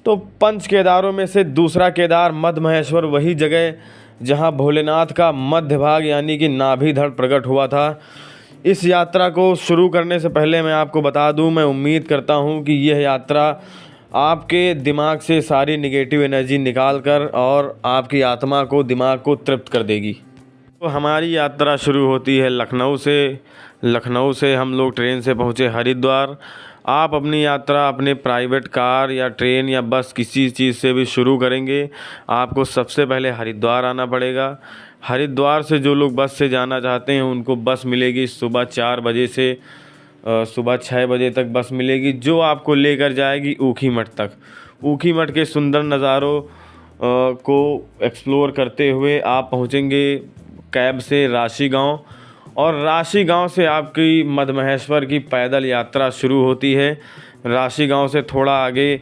तो पंच केदारों में से दूसरा केदार मध्य महेश्वर वही जगह जहां भोलेनाथ का मध्य भाग यानी कि नाभि धड़ प्रकट हुआ था। इस यात्रा को शुरू करने से पहले मैं आपको बता दूं, मैं उम्मीद करता हूं कि यह यात्रा आपके दिमाग से सारी नेगेटिव एनर्जी निकाल कर और आपकी आत्मा को, दिमाग को तृप्त कर देगी। तो हमारी यात्रा शुरू होती है लखनऊ से। लखनऊ से हम लोग ट्रेन से पहुँचे हरिद्वार। आप अपनी यात्रा अपने प्राइवेट कार या ट्रेन या बस किसी चीज़ से भी शुरू करेंगे, आपको सबसे पहले हरिद्वार आना पड़ेगा। हरिद्वार से जो लोग बस से जाना चाहते हैं उनको बस मिलेगी सुबह 4 बजे से सुबह 6 बजे तक बस मिलेगी, जो आपको लेकर जाएगी ऊखीमठ तक। ऊखीमठ के सुंदर नज़ारों को एक्सप्लोर करते हुए आप पहुँचेंगे कैब से राशि गांव, और राशि गांव से आपकी मध्य महेश्वर की पैदल यात्रा शुरू होती है। राशि गांव से थोड़ा आगे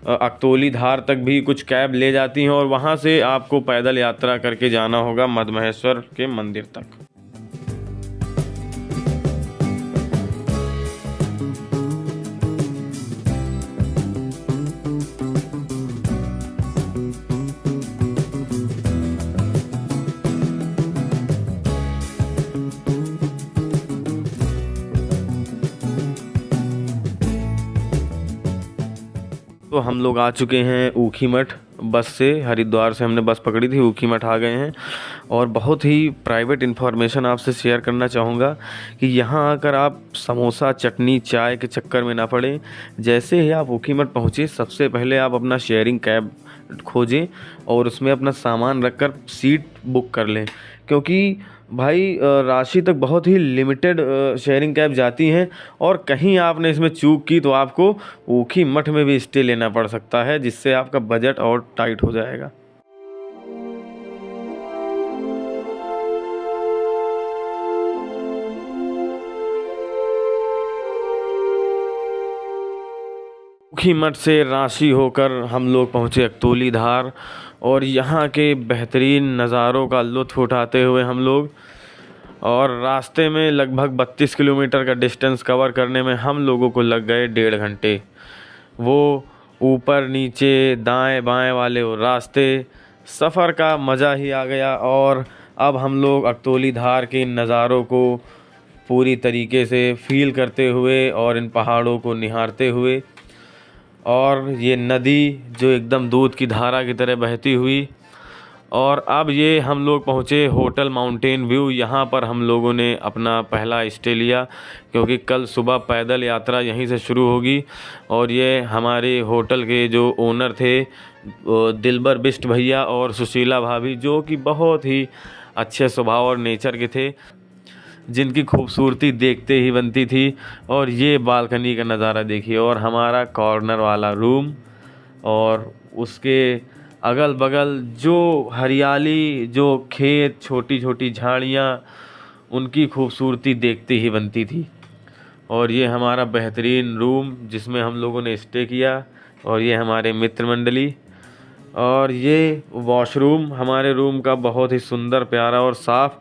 अकतौली धार तक भी कुछ कैब ले जाती हैं और वहां से आपको पैदल यात्रा करके जाना होगा मध्य महेश्वर के मंदिर तक। तो हम लोग आ चुके हैं ऊखीमठ बस से। हरिद्वार से हमने बस पकड़ी थी, ऊखीमठ आ गए हैं। और बहुत ही प्राइवेट इन्फॉर्मेशन आपसे शेयर करना चाहूँगा कि यहाँ आकर आप समोसा, चटनी, चाय के चक्कर में ना पड़ें। जैसे ही आप ऊखीमठ पहुँचे, सबसे पहले आप अपना शेयरिंग कैब खोजें और उसमें अपना सामान रखकर सीट बुक कर लें, क्योंकि भाई राशि तक बहुत ही लिमिटेड शेयरिंग कैब जाती हैं और कहीं आपने इसमें चूक की तो आपको ऊखीमठ में भी स्टे लेना पड़ सकता है, जिससे आपका बजट और टाइट हो जाएगा। ऊखीमठ से राशि होकर हम लोग पहुँचे अकतौली धार, और यहाँ के बेहतरीन नज़ारों का लुत्फ़ उठाते हुए हम लोग, और रास्ते में लगभग 32 किलोमीटर का डिस्टेंस कवर करने में हम लोगों को लग गए 1.5 घंटे। वो ऊपर नीचे दाएं बाएं वाले वो रास्ते, सफ़र का मज़ा ही आ गया। और अब हम लोग अकतौली धार के नज़ारों को पूरी तरीके से फ़ील करते हुए और इन पहाड़ों को निहारते हुए, और ये नदी जो एकदम दूध की धारा की तरह बहती हुई, और अब ये हम लोग पहुँचे होटल माउंटेन व्यू। यहाँ पर हम लोगों ने अपना पहला स्टे लिया, क्योंकि कल सुबह पैदल यात्रा यहीं से शुरू होगी। और ये हमारे होटल के जो ओनर थे दिलबर बिष्ट भैया और सुशीला भाभी, जो कि बहुत ही अच्छे स्वभाव और नेचर के थे, जिनकी खूबसूरती देखते ही बनती थी। और ये बालकनी का नज़ारा देखिए, और हमारा कॉर्नर वाला रूम, और उसके अगल बगल जो हरियाली, जो खेत, छोटी छोटी झाड़ियाँ, उनकी खूबसूरती देखते ही बनती थी। और ये हमारा बेहतरीन रूम जिसमें हम लोगों ने स्टे किया, और ये हमारे मित्र मंडली। और ये वॉशरूम हमारे रूम का बहुत ही सुंदर, प्यारा और साफ़,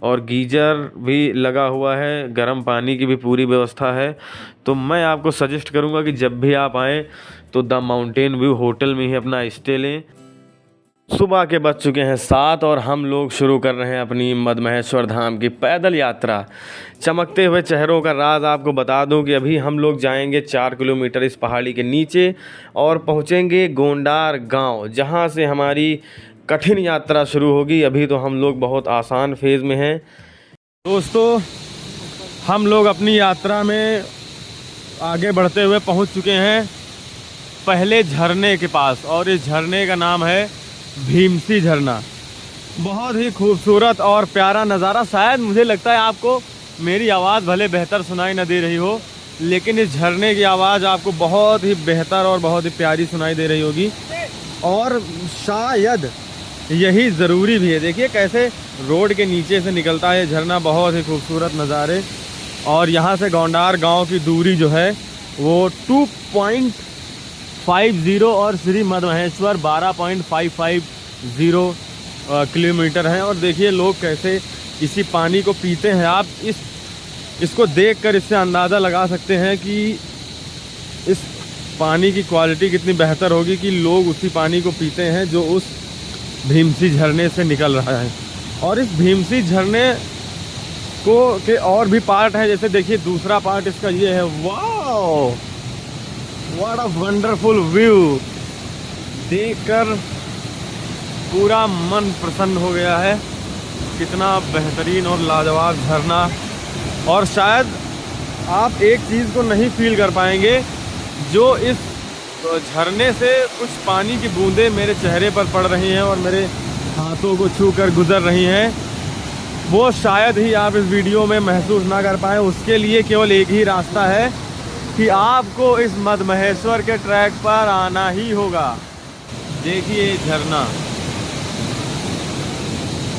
और गीज़र भी लगा हुआ है, गर्म पानी की भी पूरी व्यवस्था है। तो मैं आपको सजेस्ट करूंगा कि जब भी आप आएँ तो द माउंटेन व्यू होटल में ही अपना स्टे लें। सुबह के बज चुके हैं 7 और हम लोग शुरू कर रहे हैं अपनी मध्य महेश्वर धाम की पैदल यात्रा। चमकते हुए चेहरों का राज आपको बता दूं कि अभी हम लोग जाएंगे 4 किलोमीटर इस पहाड़ी के नीचे और पहुंचेंगे गोंडार गांव, जहां से हमारी कठिन यात्रा शुरू होगी। अभी तो हम लोग बहुत आसान फेज़ में हैं। दोस्तों, हम लोग अपनी यात्रा में आगे बढ़ते हुए पहुंच चुके हैं पहले झरने के पास, और इस झरने का नाम है भीमसी झरना। बहुत ही खूबसूरत और प्यारा नज़ारा। शायद मुझे लगता है आपको मेरी आवाज़ भले बेहतर सुनाई न दे रही हो, लेकिन इस झरने की आवाज़ आपको बहुत ही बेहतर और बहुत ही प्यारी सुनाई दे रही होगी, और शायद यही ज़रूरी भी है। देखिए कैसे रोड के नीचे से निकलता है झरना, बहुत ही खूबसूरत नज़ारे। और यहाँ से गोंडार गांव की दूरी जो है वो 2.50 और श्री मध्य महेश्वर 12.550 किलोमीटर है। और देखिए लोग कैसे इसी पानी को पीते हैं। आप इसको देखकर इससे अंदाज़ा लगा सकते हैं कि इस पानी की क्वालिटी कितनी बेहतर होगी कि लोग उसी पानी को पीते हैं जो उस भीमसी झरने से निकल रहा है। और इस भीमसी झरने को के और भी पार्ट है, जैसे देखिए दूसरा पार्ट इसका ये है। Wow, what a wonderful view, देखकर पूरा मन प्रसन्न हो गया है। कितना बेहतरीन और लाजवाब झरना। और शायद आप एक चीज़ को नहीं फील कर पाएंगे, जो इस झरने से कुछ पानी की बूंदें मेरे चेहरे पर पड़ रही हैं और मेरे हाथों को छू कर गुजर रही हैं, वो शायद ही आप इस वीडियो में महसूस ना कर पाएँ। उसके लिए केवल एक ही रास्ता है कि आपको इस मद्महेश्वर के ट्रैक पर आना ही होगा। देखिए झरना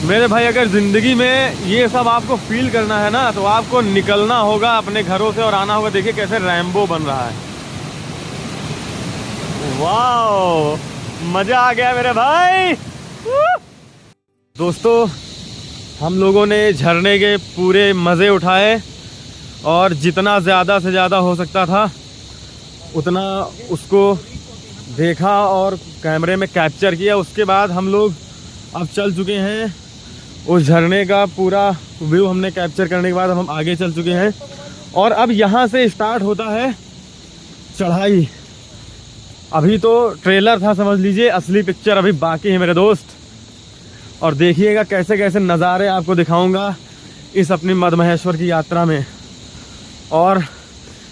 मेरे भाई, अगर ज़िंदगी में ये सब आपको फील करना है ना, तो आपको निकलना होगा अपने घरों से और आना होगा। देखिए कैसे रैम्बो बन रहा है। वाओ, मज़ा आ गया मेरे भाई। दोस्तों, हम लोगों ने झरने के पूरे मज़े उठाए और जितना ज़्यादा से ज़्यादा हो सकता था उतना उसको देखा और कैमरे में कैप्चर किया। उसके बाद हम लोग अब चल चुके हैं, उस झरने का पूरा व्यू हमने कैप्चर करने के बाद हम आगे चल चुके हैं। और अब यहाँ से स्टार्ट होता है चढ़ाई। अभी तो ट्रेलर था समझ लीजिए, असली पिक्चर अभी बाकी है मेरे दोस्त। और देखिएगा कैसे कैसे नज़ारे आपको दिखाऊंगा इस अपनी मद्महेश्वर की यात्रा में। और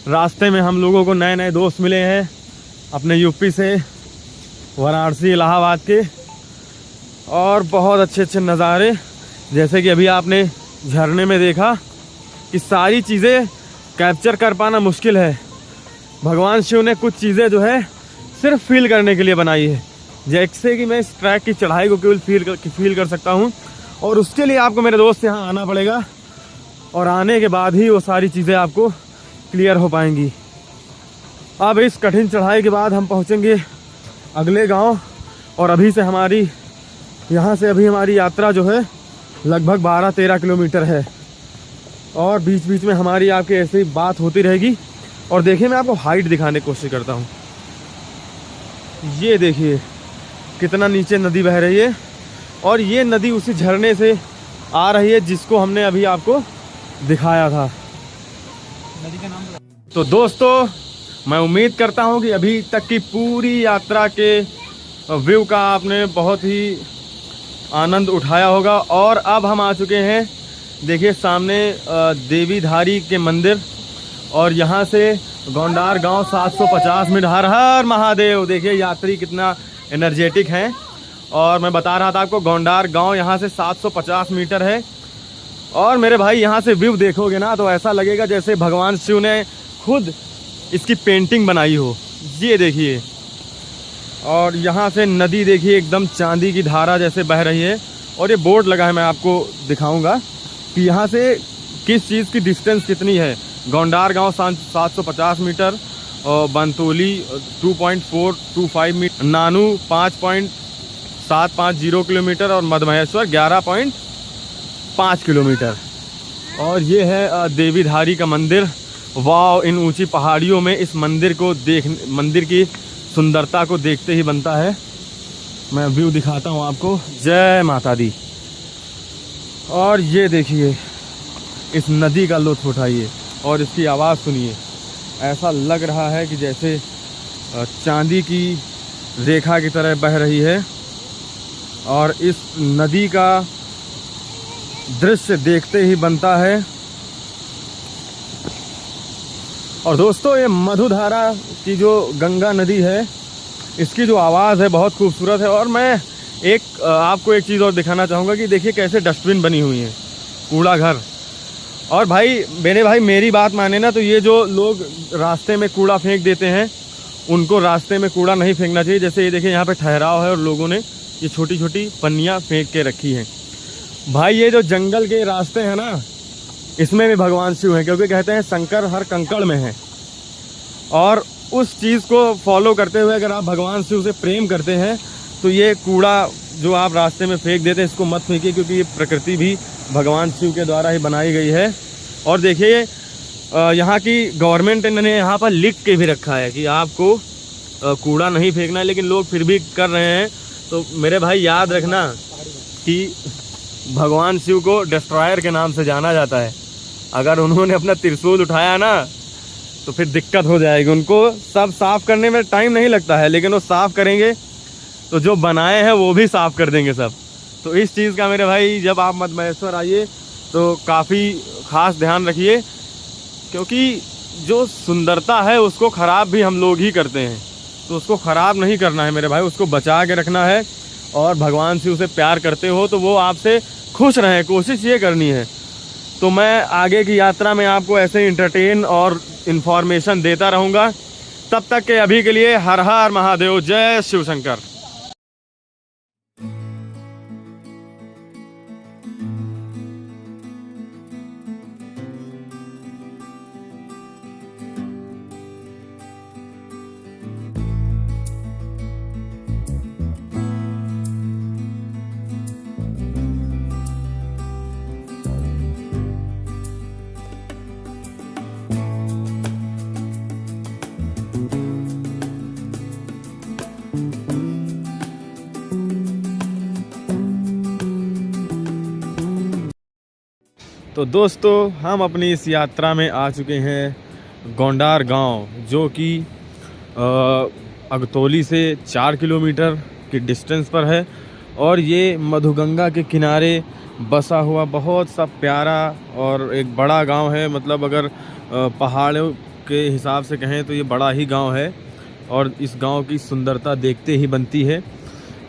रास्ते में हम लोगों को नए नए दोस्त मिले हैं अपने यूपी से, वाराणसी, इलाहाबाद के। और बहुत अच्छे अच्छे नज़ारे, जैसे कि अभी आपने झरने में देखा कि सारी चीज़ें कैप्चर कर पाना मुश्किल है। भगवान शिव ने कुछ चीज़ें जो है सिर्फ फील करने के लिए बनाई है, जैसे कि मैं इस ट्रैक की चढ़ाई को केवल फील कर सकता हूँ। और उसके लिए आपको मेरे दोस्त यहाँ आना पड़ेगा, और आने के बाद ही वो सारी चीज़ें आपको क्लियर हो पाएंगी। अब इस कठिन चढ़ाई के बाद हम पहुँचेंगे अगले गांव। और अभी से हमारी यहाँ से अभी हमारी यात्रा जो है लगभग 12-13 किलोमीटर है। और बीच बीच में हमारी आपके ऐसे ही बात होती रहेगी। और देखिए, मैं आपको हाइट दिखाने की कोशिश करता हूँ। ये देखिए कितना नीचे नदी बह रही है, और ये नदी उसी झरने से आ रही है जिसको हमने अभी आपको दिखाया था। नदी का नाम तो दोस्तों, मैं उम्मीद करता हूँ कि अभी तक की पूरी यात्रा के व्यू का आपने बहुत ही आनंद उठाया होगा। और अब हम आ चुके हैं, देखिए सामने देवीधारी के मंदिर, और यहाँ से गोंडार गांव 750 मीटर। हर हर महादेव। देखिए यात्री कितना एनर्जेटिक हैं। और मैं बता रहा था आपको, गोंडार गांव यहाँ से 750 मीटर है। और मेरे भाई यहाँ से व्यू देखोगे ना, तो ऐसा लगेगा जैसे भगवान शिव ने खुद इसकी पेंटिंग बनाई हो। ये देखिए, और यहाँ से नदी देखिए एकदम चांदी की धारा जैसे बह रही है। और ये बोर्ड लगा है, मैं आपको दिखाऊंगा कि यहाँ से किस चीज़ की डिस्टेंस कितनी है। गोंडार गांव 750 मीटर, और बंतोली 2.425 मीटर, नानू 5.750 किलोमीटर, और मद्महेश्वर 11.5 किलोमीटर। और ये है देवीधारी का मंदिर। वाह, इन ऊंची पहाड़ियों में इस मंदिर को मंदिर की सुंदरता को देखते ही बनता है। मैं व्यू दिखाता हूँ आपको। जय माता दी। और ये देखिए, इस नदी का लुत्फ़ उठाइए और इसकी आवाज़ सुनिए। ऐसा लग रहा है कि जैसे चांदी की रेखा की तरह बह रही है। और इस नदी का दृश्य देखते ही बनता है। और दोस्तों, ये मधुधारा की जो गंगा नदी है, इसकी जो आवाज़ है बहुत खूबसूरत है। और मैं आपको एक चीज़ और दिखाना चाहूँगा कि देखिए कैसे डस्टबिन बनी हुई हैं, कूड़ा घर। और भाई मेरे भाई, मेरी बात माने ना, तो ये जो लोग रास्ते में कूड़ा फेंक देते हैं, उनको रास्ते में कूड़ा नहीं फेंकना चाहिए। जैसे ये देखिए यहाँ पे ठहराव है और लोगों ने ये छोटी छोटी पन्नियाँ फेंक के रखी हैं। भाई ये जो जंगल के रास्ते हैं ना, इसमें भी भगवान शिव हैं, क्योंकि कहते हैं शंकर हर कंकड़ में है। और उस चीज़ को फॉलो करते हुए अगर आप भगवान शिव से प्रेम करते हैं, तो ये कूड़ा जो आप रास्ते में फेंक देते हैं, इसको मत फेंकिए, क्योंकि ये प्रकृति भी भगवान शिव के द्वारा ही बनाई गई है। और देखिए यहाँ की गवर्नमेंट ने यहाँ पर लिख के भी रखा है कि आपको कूड़ा नहीं फेंकना है, लेकिन लोग फिर भी कर रहे हैं। तो मेरे भाई याद रखना कि भगवान शिव को डिस्ट्रॉयर के नाम से जाना जाता है। अगर उन्होंने अपना त्रिशूल उठाया ना तो फिर दिक्कत हो जाएगी। उनको सब साफ़ करने में टाइम नहीं लगता है, लेकिन वो साफ़ करेंगे तो जो बनाए हैं वो भी साफ़ कर देंगे सब। तो इस चीज़ का मेरे भाई जब आप मद महेश्वर आइए तो काफ़ी ख़ास ध्यान रखिए, क्योंकि जो सुंदरता है उसको ख़राब भी हम लोग ही करते हैं। तो उसको ख़राब नहीं करना है मेरे भाई, उसको बचा के रखना है। और भगवान शिव से प्यार करते हो तो वो आपसे खुश रहें, कोशिश ये करनी है। तो मैं आगे की यात्रा में आपको ऐसे इंटरटेन और इन्फॉर्मेशन देता रहूँगा। तब तक के अभी के लिए हर हर महादेव, जय शिव शंकर। तो दोस्तों हम अपनी इस यात्रा में आ चुके हैं गोंडार गांव, जो कि अगतौली से 4 किलोमीटर की डिस्टेंस पर है। और ये मधुगंगा के किनारे बसा हुआ बहुत सा प्यारा और एक बड़ा गांव है। मतलब अगर पहाड़ों के हिसाब से कहें तो ये बड़ा ही गांव है। और इस गांव की सुंदरता देखते ही बनती है।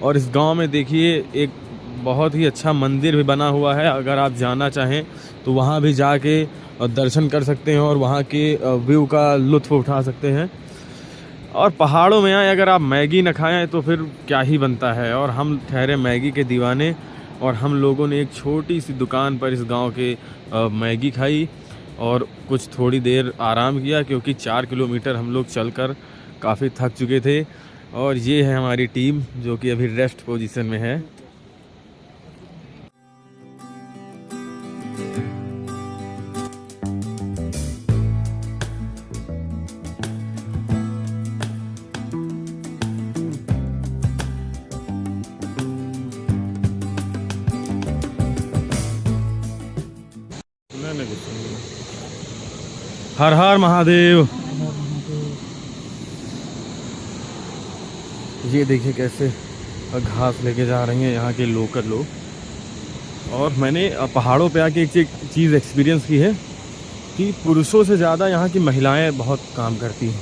और इस गांव में देखिए एक बहुत ही अच्छा मंदिर भी बना हुआ है। अगर आप जाना चाहें तो वहाँ भी जाके दर्शन कर सकते हैं और वहाँ के व्यू का लुत्फ़ उठा सकते हैं। और पहाड़ों में आए अगर आप मैगी न खाएं तो फिर क्या ही बनता है। और हम ठहरे मैगी के दीवाने, और हम लोगों ने एक छोटी सी दुकान पर इस गांव के मैगी खाई और कुछ थोड़ी देर आराम किया, क्योंकि 4 किलोमीटर हम लोग चलकर काफ़ी थक चुके थे। और ये है हमारी टीम जो कि अभी रेस्ट पोजीशन में है। हर हर महादेव। ये देखिए कैसे घास लेके जा रही हैं यहाँ के लोकल लोग। और मैंने पहाड़ों पे आके एक चीज़ एक्सपीरियंस की है कि पुरुषों से ज़्यादा यहाँ की महिलाएं बहुत काम करती हैं,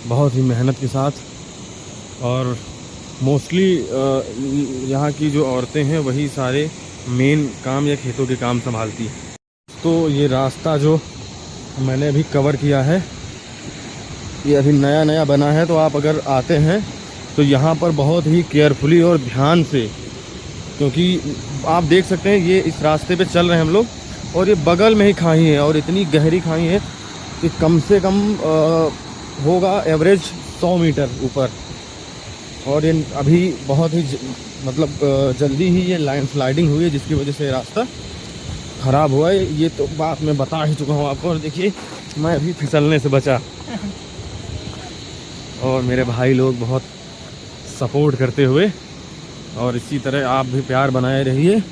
बहुत ही मेहनत के साथ। और मोस्टली यहाँ की जो औरतें हैं वही सारे मेन काम या खेतों के काम संभालती हैं। तो ये रास्ता जो मैंने अभी कवर किया है ये अभी नया नया बना है। तो आप अगर आते हैं तो यहाँ पर बहुत ही केयरफुली और ध्यान से, क्योंकि आप देख सकते हैं ये इस रास्ते पे चल रहे हैं हम लोग, और ये बगल में ही खाई है और इतनी गहरी खाई है कि कम से कम होगा एवरेज 100 मीटर ऊपर। और ये अभी बहुत ही मतलब जल्दी ही ये लैंडस्लाइडिंग हुई है, जिसकी वजह से रास्ता ख़राब हुआ है। ये तो बात मैं बता ही चुका हूँ आपको। और देखिए मैं अभी फिसलने से बचा, और मेरे भाई लोग बहुत सपोर्ट करते हुए, और इसी तरह आप भी प्यार बनाए रहिए।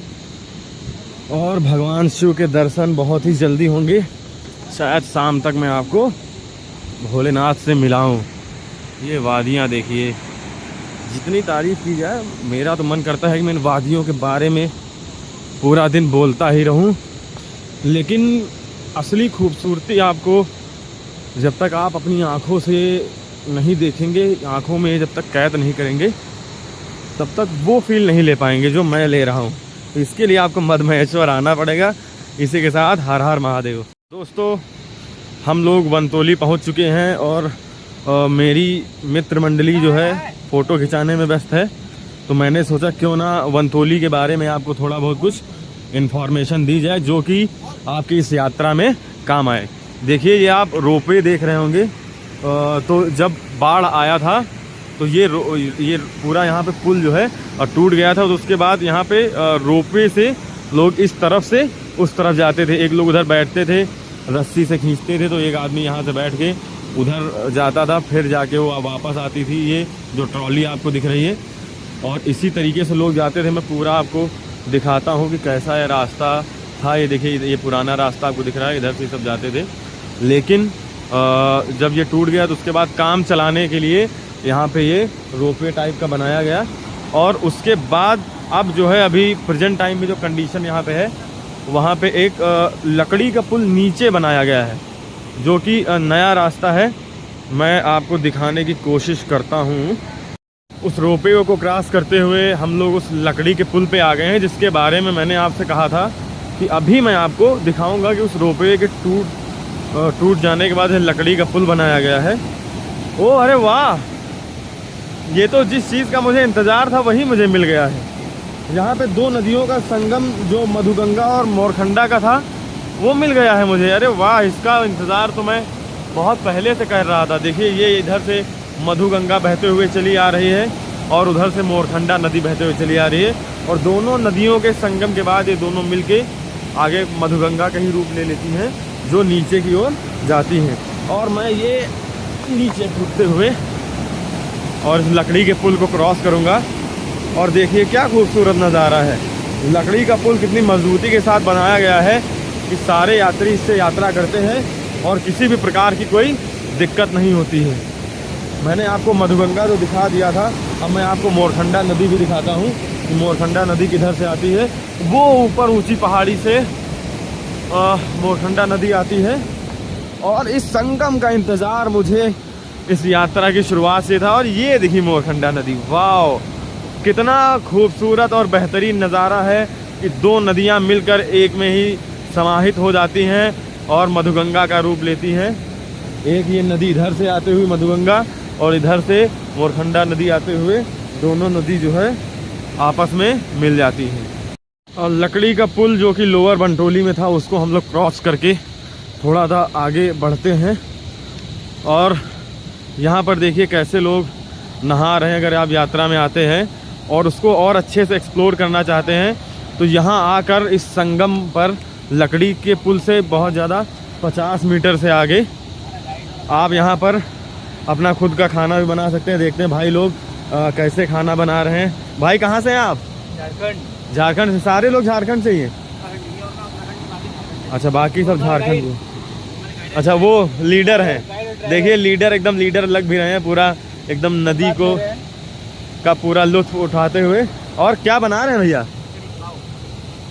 और भगवान शिव के दर्शन बहुत ही जल्दी होंगे। शायद शाम तक मैं आपको भोलेनाथ से मिलाऊं। ये वादियाँ देखिए, जितनी तारीफ़ की जाए मेरा तो मन करता है कि मैं इन वादियों के बारे में पूरा दिन बोलता ही रहूं। लेकिन असली खूबसूरती आपको जब तक आप अपनी आँखों से नहीं देखेंगे, आँखों में जब तक कैद नहीं करेंगे, तब तक वो फील नहीं ले पाएंगे जो मैं ले रहा हूँ। तो इसके लिए आपको मद महेश्वर आना पड़ेगा। इसी के साथ हर हर महादेव। दोस्तों हम लोग वनतोली पहुँच चुके हैं, और मेरी मित्र मंडली जो है फ़ोटो खिंचाने में व्यस्त है। तो मैंने सोचा क्यों ना वनतोली के बारे में आपको थोड़ा बहुत कुछ इन्फॉर्मेशन दी जाए, जो कि आपकी इस यात्रा में काम आए। देखिए ये आप रोपवे देख रहे होंगे। तो जब बाढ़ आया था तो ये पूरा यहाँ पे पुल जो है टूट गया था। तो उसके बाद यहाँ पे रोपवे से लोग इस तरफ से उस तरफ जाते थे। एक लोग उधर बैठते थे, रस्सी से खींचते थे, तो एक आदमी यहाँ से बैठ के उधर जाता था, फिर जाके वो वापस आती थी। ये जो ट्रॉली आपको दिख रही है, और इसी तरीके से लोग जाते थे। मैं पूरा आपको दिखाता हूँ कि कैसा ये रास्ता था। ये देखिए, ये पुराना रास्ता आपको दिख रहा है, इधर से सब जाते थे। लेकिन जब ये टूट गया तो उसके बाद काम चलाने के लिए यहाँ पे ये रोपवे टाइप का बनाया गया। और उसके बाद अब जो है, अभी प्रेजेंट टाइम में जो कंडीशन यहाँ पे है, वहाँ पे एक लकड़ी का पुल नीचे बनाया गया है, जो कि नया रास्ता है। मैं आपको दिखाने की कोशिश करता हूँ। उस रोपवे को क्रॉस करते हुए हम लोग उस लकड़ी के पुल पे आ गए हैं, जिसके बारे में मैंने आपसे कहा था कि अभी मैं आपको दिखाऊंगा कि उस रोपवे के टूट जाने के बाद लकड़ी का पुल बनाया गया है। ओ अरे वाह, ये तो जिस चीज़ का मुझे इंतज़ार था वही मुझे मिल गया है। यहाँ पे दो नदियों का संगम जो मधुगंगा और मोरखंडा का था, वो मिल गया है मुझे। अरे वाह, इसका इंतज़ार तो मैं बहुत पहले से कर रहा था। देखिए, ये इधर से मधुगंगा बहते हुए चली आ रही है और उधर से मोरखंडा नदी बहते हुए चली आ रही है, और दोनों नदियों के संगम के बाद ये दोनों मिलके आगे मधुगंगा का ही रूप ले लेती हैं, जो नीचे की ओर जाती हैं। और मैं ये नीचे कूदते हुए और इस लकड़ी के पुल को क्रॉस करूँगा। और देखिए क्या खूबसूरत नज़ारा है। लकड़ी का पुल कितनी मजबूती के साथ बनाया गया है कि सारे यात्री इससे यात्रा करते हैं और किसी भी प्रकार की कोई दिक्कत नहीं होती है। मैंने आपको मधुगंगा तो दिखा दिया था, अब मैं आपको मोरखंडा नदी भी दिखाता हूँ कि मोरखंडा नदी किधर से आती है। वो ऊपर ऊंची पहाड़ी से मोरखंडा नदी आती है। और इस संगम का इंतज़ार मुझे इस यात्रा की शुरुआत से था। और ये देखिए मोरखंडा नदी, वाह कितना खूबसूरत और बेहतरीन नज़ारा है कि दो नदियाँ मिलकर एक में ही समाहित हो जाती हैं और मधुगंगा का रूप लेती हैं। एक ये नदी इधर से आते हुए मधुगंगा, और इधर से मोरखंडा नदी आते हुए, दोनों नदी जो है आपस में मिल जाती हैं। और लकड़ी का पुल जो कि लोअर बंटोली में था, उसको हम लोग क्रॉस करके थोड़ा सा आगे बढ़ते हैं। और यहाँ पर देखिए कैसे लोग नहा रहे हैं। अगर आप यात्रा में आते हैं और उसको और अच्छे से एक्सप्लोर करना चाहते हैं तो यहाँ आकर इस संगम पर लकड़ी के पुल से बहुत ज़्यादा 50 मीटर से आगे आप यहाँ पर अपना खुद का खाना भी बना सकते हैं। देखते हैं भाई लोग कैसे खाना बना रहे हैं। भाई कहाँ से हैं आप? झारखंड। झारखंड से? सारे लोग झारखंड से ही हैं? अच्छा, बाकी सब झारखंड से। अच्छा, वो लीडर हैं। देखिए लीडर, एकदम लीडर लग भी रहे हैं, पूरा एकदम नदी को का पूरा लुत्फ उठाते हुए। और क्या बना रहे हैं भैया?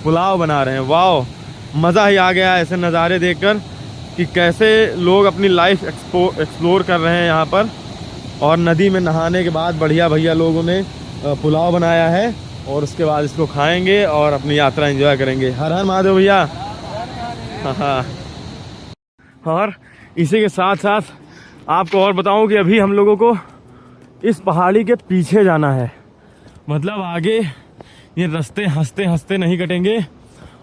पुलाव बना रहे हैं। वाह, मज़ा ही आ गया ऐसे नज़ारे देखकर कि कैसे लोग अपनी लाइफ एक्सप्लोर कर रहे हैं यहाँ पर। और नदी में नहाने के बाद बढ़िया भैया लोगों ने पुलाव बनाया है, और उसके बाद इसको खाएंगे और अपनी यात्रा एंजॉय करेंगे। हर हर महादेव भैया। हाँ। और इसी के साथ साथ आपको और बताऊं कि अभी हम लोगों को इस पहाड़ी के पीछे जाना है। मतलब आगे ये रास्ते हंसते हंसते नहीं कटेंगे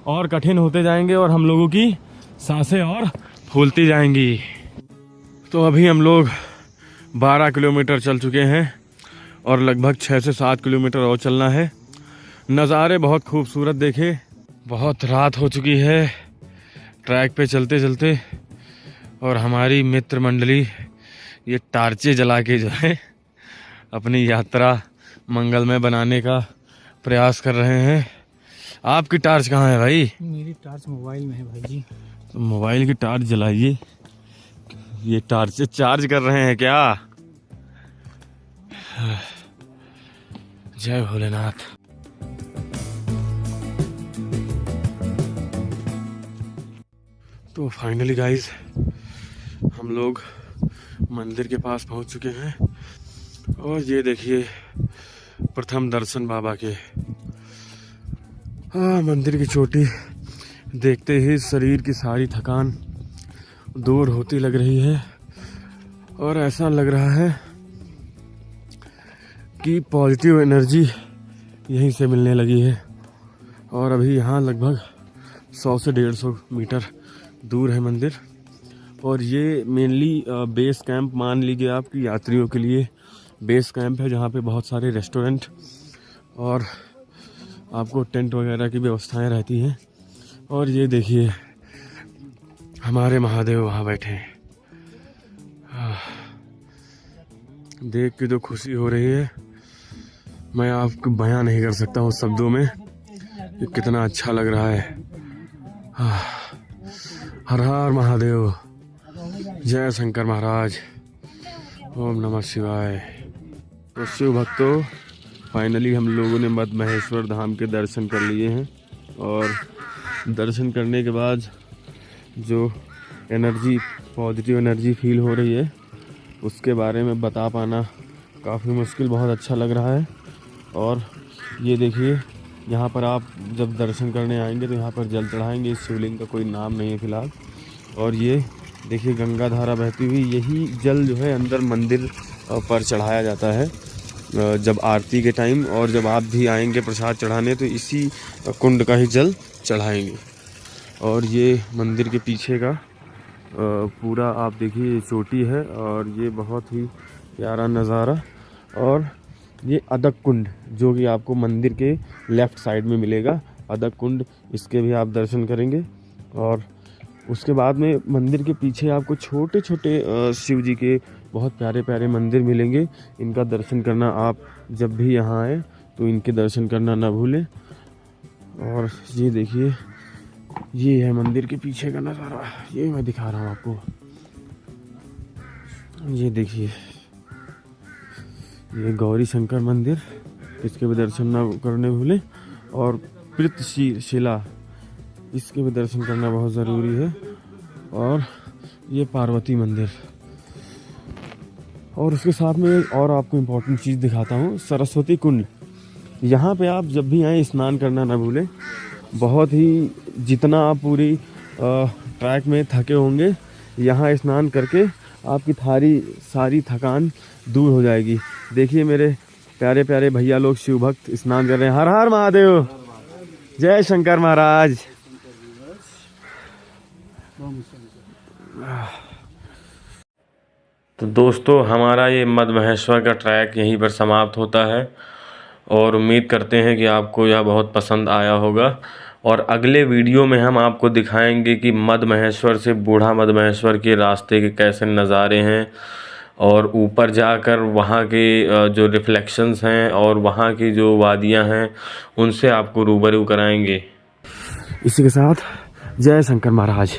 और कठिन होते जाएंगे, और हम लोगों की सांसें और फूलती जाएंगी। तो अभी हम लोग 12 किलोमीटर चल चुके हैं और लगभग 6 से 7 किलोमीटर और चलना है। नज़ारे बहुत खूबसूरत देखे। बहुत रात हो चुकी है ट्रैक पे चलते चलते, और हमारी मित्र मंडली ये टार्चे जला के जो है अपनी यात्रा मंगलमय बनाने का प्रयास कर रहे हैं। आपकी टार्च कहाँ है भाई? मेरी टार्च मोबाइल में है भाई जी। तो मोबाइल की टार्च जलाइए। ये टार्च चार्ज कर रहे हैं क्या? जय भोलेनाथ। तो फाइनली गाइस हम लोग मंदिर के पास पहुंच चुके हैं, और ये देखिए प्रथम दर्शन बाबा के। मंदिर की चोटी देखते ही शरीर की सारी थकान दूर होती लग रही है, और ऐसा लग रहा है कि पॉजिटिव एनर्जी यहीं से मिलने लगी है। और अभी यहाँ लगभग 100 से 150 मीटर दूर है मंदिर, और ये मेनली बेस कैंप मान लीजिए आपकी यात्रियों के लिए बेस कैंप है, जहाँ पे बहुत सारे रेस्टोरेंट और आपको टेंट वगैरह की व्यवस्थाएं रहती हैं। और ये देखिए हमारे महादेव वहाँ बैठे हैं। देख के तो खुशी हो रही है, मैं आपको बयां नहीं कर सकता हूँ शब्दों में कि कितना अच्छा लग रहा है। हर हर महादेव, जय शंकर महाराज, ओम नमः शिवाय। तो शिव भक्तों, फाइनली हम लोगों ने मद महेश्वर धाम के दर्शन कर लिए हैं और दर्शन करने के बाद जो एनर्जी, पॉजिटिव एनर्जी फील हो रही है उसके बारे में बता पाना काफ़ी मुश्किल, बहुत अच्छा लग रहा है। और ये देखिए, यहाँ पर आप जब दर्शन करने आएंगे तो यहाँ पर जल चढ़ाएंगे। इस शिवलिंग का कोई नाम नहीं है फ़िलहाल। और ये देखिए गंगा धारा बहती हुई, यही जल जो है अंदर मंदिर पर चढ़ाया जाता है जब आरती के टाइम। और जब आप भी आएंगे प्रसाद चढ़ाने तो इसी कुंड का ही जल चढ़ाएंगे। और ये मंदिर के पीछे का पूरा आप देखिए चोटी है और ये बहुत ही प्यारा नज़ारा। और ये अदक कुंड जो कि आपको मंदिर के लेफ़्ट साइड में मिलेगा, अदक कुंड, इसके भी आप दर्शन करेंगे। और उसके बाद में मंदिर के पीछे आपको छोटे छोटे शिव जी के बहुत प्यारे प्यारे मंदिर मिलेंगे। इनका दर्शन करना आप जब भी यहाँ आए तो इनके दर्शन करना ना भूलें। और ये देखिए, ये है मंदिर के पीछे का नज़ारा, ये मैं दिखा रहा हूँ आपको। ये देखिए, ये गौरी शंकर मंदिर, इसके भी दर्शन ना करने भूलें। और पितृशिला, इसके भी दर्शन करना बहुत ज़रूरी है। और ये पार्वती मंदिर। और उसके साथ में एक और आपको इम्पोर्टेंट चीज़ दिखाता हूँ, सरस्वती कुंड। यहाँ पे आप जब भी आएँ स्नान करना ना भूलें। बहुत ही, जितना आप पूरी ट्रैक में थके होंगे, यहाँ स्नान करके आपकी सारी थकान दूर हो जाएगी। देखिए मेरे प्यारे प्यारे भैया लोग शिव भक्त स्नान कर रहे हैं। हर हर महादेव, जय शंकर महाराज। तो दोस्तों, हमारा ये मद महेश्वर का ट्रैक यहीं पर समाप्त होता है और उम्मीद करते हैं कि आपको यह बहुत पसंद आया होगा। और अगले वीडियो में हम आपको दिखाएंगे कि मद महेश्वर से बूढ़ा मद महेश्वर के रास्ते के कैसे नज़ारे हैं और ऊपर जाकर वहाँ के जो रिफ्लेक्शंस हैं और वहाँ की जो वादियाँ हैं उनसे आपको रूबरू कराएंगे। इसी के साथ जय शंकर महाराज।